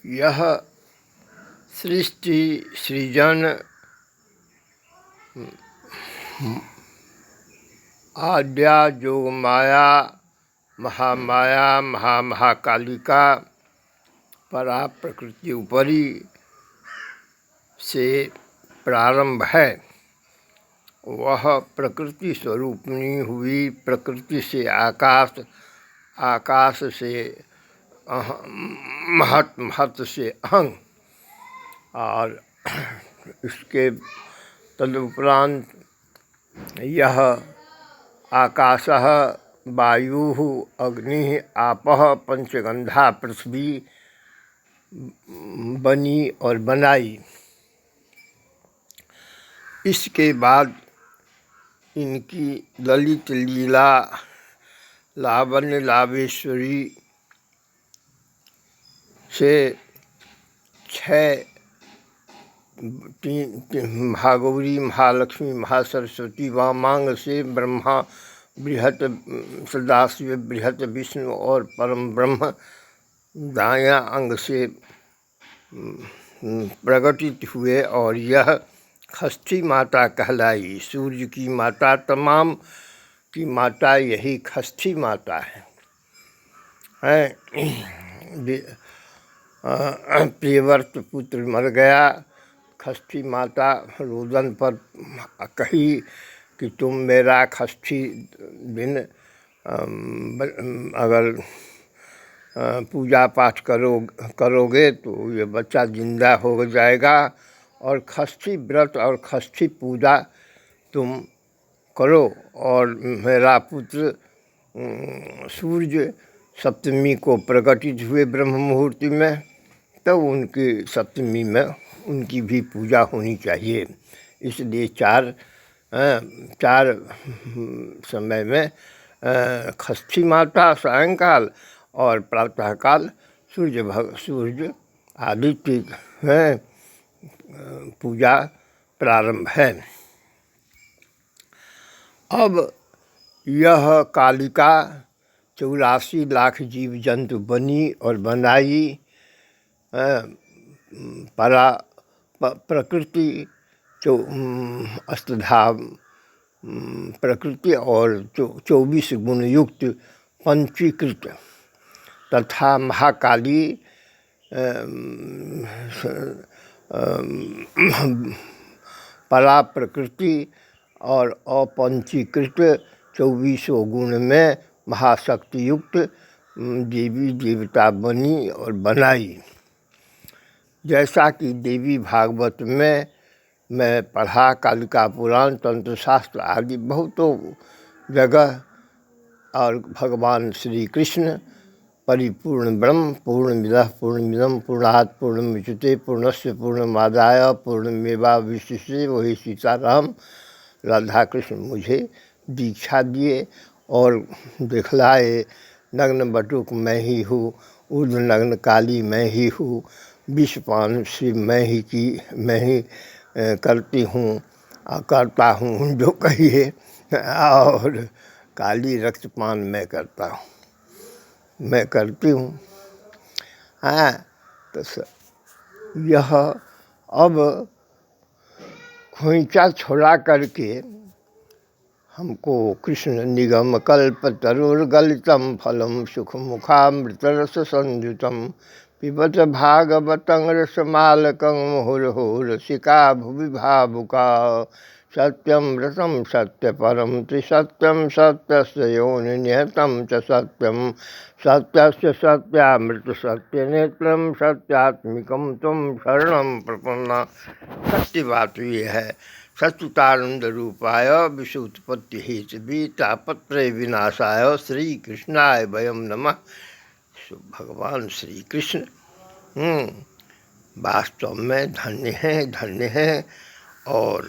यह सृष्टि सृजन आद्या जोग माया महामाया महाकालिका परा प्रकृति उपरी से प्रारंभ है। वह प्रकृति स्वरूपनी हुई, प्रकृति से आकाश, आकाश से महत, महत से अहं, और इसके तदुपरांत यह आकाशः वायुः अग्नि आपः पंचगंधा पृथ्वी बनी और बनाई। इसके बाद इनकी ललित लीला लावण्य लावेश्वरी से छह महागौरी, महालक्ष्मी, महासरस्वती, वामांग से ब्रह्मा, बृहत सदाशिव, बृहत विष्णु और परम ब्रह्म दायां अंग से प्रकटित हुए और यह षष्ठी माता कहलाई। सूर्य की माता, तमाम की माता यही षष्ठी माता है। प्रियव्रत पुत्र मर गया, षष्ठी माता रोदन पर कही कि तुम मेरा षष्ठी दिन अगर पूजा पाठ करोगे तो ये बच्चा जिंदा हो जाएगा, और षष्ठी व्रत और षष्ठी पूजा तुम करो। और मेरा पुत्र सूर्य सप्तमी को प्रकटित हुए ब्रह्म मुहूर्त में, तब उनकी सप्तमी में उनकी भी पूजा होनी चाहिए। इसलिए चार समय में षष्ठी माता सायंकाल और प्रातःकाल सूर्य आदित्य पूजा प्रारंभ है। अब यह कालिका 84 लाख जीव जंतु बनी और बनाई। परा प्रकृति जो अष्टधा प्रकृति और 24 गुण युक्त पंचीकृत तथा महाकाली परा प्रकृति और अपंचीकृत 24 गुण में महाशक्ति युक्त देवी देवता बनी और बनाई। जैसा कि देवी भागवत में मैं पढ़ा, कालिका पुराण, तंत्र शास्त्र आदि बहुतों जगह, और भगवान श्री कृष्ण परिपूर्ण ब्रह्म पूर्णमिदः पूर्णमिदं पूर्णात् पूर्णमुदच्यते पूर्णस्य पूर्णमादाय पूर्णमेवावशिष्यते, वही सीताराम राधा कृष्ण मुझे दीक्षा दिए और दिखलाए। नग्न बटुक मैं ही हूँ, ऊर्ध्व नग्न काली मैं ही हूँ, विषपान से मैं ही करती हूँ, करता हूँ जो कहिए, और काली रक्तपान मैं करता हूँ, मैं करती हूँ। तो यह अब खोइचा छोड़ा करके हमको कृष्ण निगम कल्प तरुर्गलितम फलम सुख मुखामृत रस संयुतम पिबत भागवतं रसमालकं मुहुर्मुहुः रसिका भुवि भावुका सत्यम रसम सत्य परम त्रिसत्यम सत्यस्य योनिनिहतं च सत्यम सत्यस्य सत्यामृत सत्य नेत्रम सत्यात्मिकम तुम शरणं प्रपन्ना। सत्य बात ये है, सच्चिदानंद रूपाय विश्वोत्पत्ति हेतवे तापत्रय विनाशाय श्री कृष्णाय वयम नमः। भगवान श्री कृष्ण वास्तव में धन्य हैं, और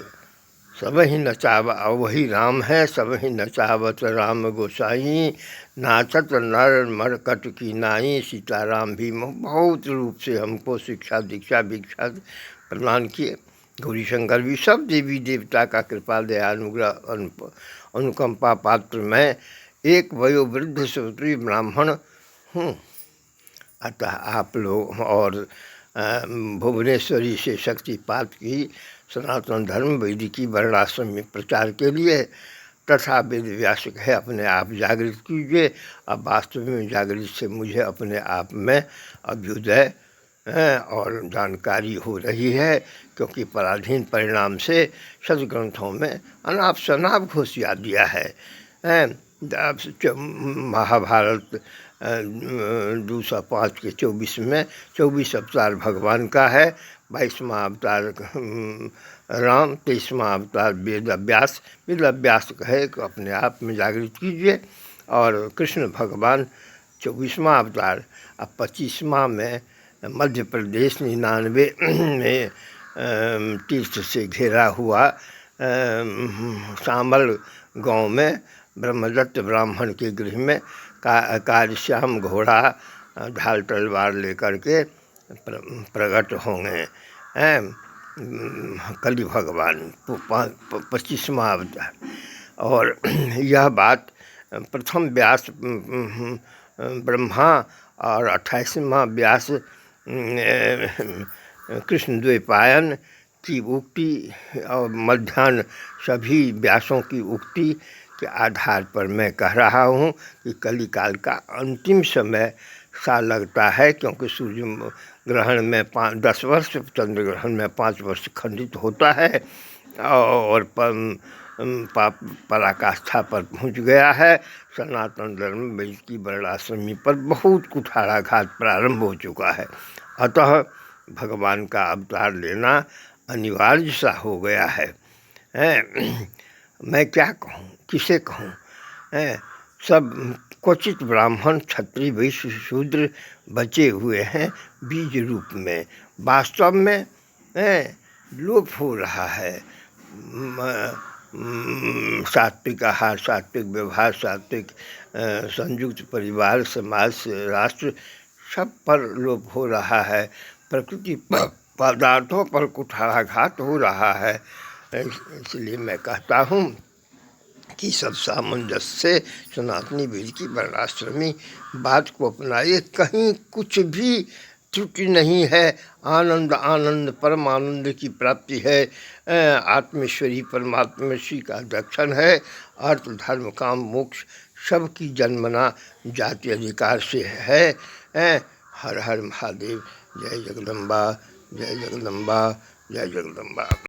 सब ही नचावा, वही राम है, सब ही नचावत राम गोसाई, नाचत नर मरकट की नाई। सीताराम भी बहुत रूप से हमको शिक्षा दीक्षा भिक्षा प्रदान किए। गौरी शंकर भी सब देवी देवता का कृपा दया अनुग्रह अनुकंपा पात्र मैं एक वयोवृद्ध सुत्री ब्राह्मण हूँ। अतः आप लोग और भुवनेश्वरी से शक्तिपात की सनातन धर्म वैदिकी वर्णाश्रम में प्रचार के लिए तथा वेद व्यास है अपने आप जागृत कीजिए। अब वास्तव में जागृत से मुझे अपने आप में अभ्युदय और जानकारी हो रही है, क्योंकि पराधीन परिणाम से सदग्रंथों में अनाप शनाप घोषिया दिया है। महाभारत 205 के 24 में 24 अवतार भगवान का है। 22वां अवतार राम, 23वां अवतार वेद व्यास कहे कि अपने आप में जागृत कीजिए। और कृष्ण भगवान 24वां अवतार, अब 25वां में मध्य प्रदेश 99 में तीर्थ से घिरा हुआ शामल गांव में ब्रह्मदत्त ब्राह्मण के गृह में कार्यश्याम घोड़ा ढाल तलवार लेकर के प्रकट होंगे। कलि भगवान 25वां अवतार। और यह बात प्रथम व्यास ब्रह्मा और 28वां व्यास कृष्ण द्वैपायन की उक्ति और मध्यान्ह सभी व्यासों की उक्ति के आधार पर मैं कह रहा हूँ कि कलिकाल का अंतिम समय सा लगता है, क्योंकि सूर्य ग्रहण में 10 वर्ष, चंद्र ग्रहण में 5 वर्ष खंडित होता है और पराकाष्ठा पर पहुँच गया है। सनातन धर्म वैदिकी वर्णाश्रमी पर बहुत कुठाराघात प्रारंभ हो चुका है। अतः भगवान का अवतार लेना अनिवार्य सा हो गया है। मैं क्या कहूँ, किसे कहूँ? सब क्वचित ब्राह्मण क्षत्रिय वैश्य शूद्र बचे हुए हैं बीज रूप में। वास्तव में लोप हो रहा है। सात्विक आहार, सात्विक व्यवहार, सात्विक संयुक्त परिवार, समाज, राष्ट्र, सब पर लोप हो रहा है। प्रकृति पदार्थों पर कुठाराघात हो रहा है। इसलिए मैं कहता हूँ कि सब सामंजस्य से सनातनी वैदिकी वर्णाश्रमी बात को अपनाइए। कहीं कुछ भी त्रुटि नहीं है। आनंद आनंद परमानंद की प्राप्ति है। आत्मेश्वरी परमात्मेश्वरी का दर्शन है। अर्थ धर्म काम मोक्ष सबकी जन्मना जाति अधिकार से है। हर हर महादेव। जय जगदम्बा, जय जगदम्बा, जय जगदम्बा।